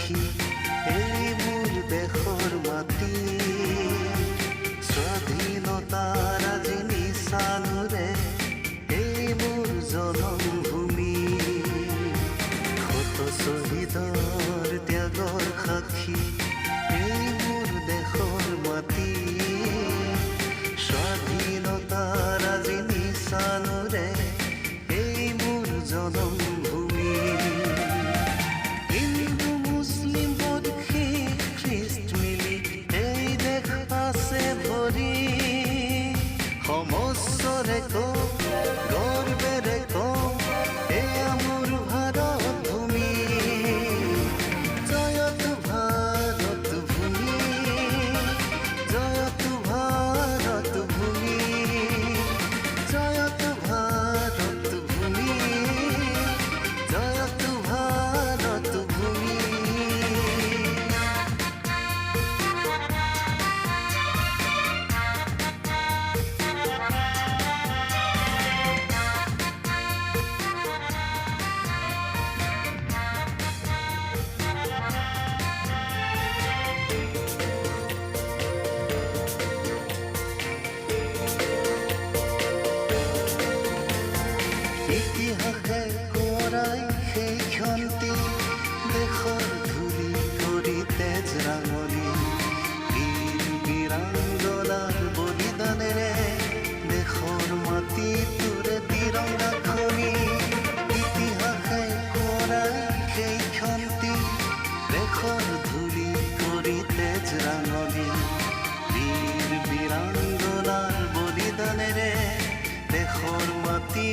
সাক্ষী এই মোৰ দেশৰ মাটি স্বাধীনতাৰ আজি নিচানুৰে এই মোৰ জনমভূমি শত শ্বহীদৰ ত্যাগৰ সাক্ষী এই মোৰ দেশৰ মাটি স্বাধীনতাৰ আজি নিচানুৰে এই মোৰ জনমভূমি হিন্দু মুছলিম বৌদ্ধি খ্ৰীষ্ট মিলি এই দেশ আছে ভৰি সমস্বৰে কওঁ গৰ্বেৰে কওঁ এয়া মোৰ ভাৰত ভূমি জয়তু ভাৰত ভূমি জয়তু ভাৰত ভূমি জয়তু ভাৰত ভূমি জয়তু ভাৰত ভূমি ইতিহাসে কৰাই সেইখনটি দেশৰ ধূলি কৰি তেজ ৰাঙলী বীৰ বীৰাংগনাৰ বলিদানেৰে দেশৰ মাটি তোৰে তিৰংগা খনি ইতিহাসে কৰাই সেইখনটি দেশৰ ধূলি কৰি তেজ ৰাঙলী বীৰ বীৰাংগনাৰ বলিদানেৰে দেশৰ মাটি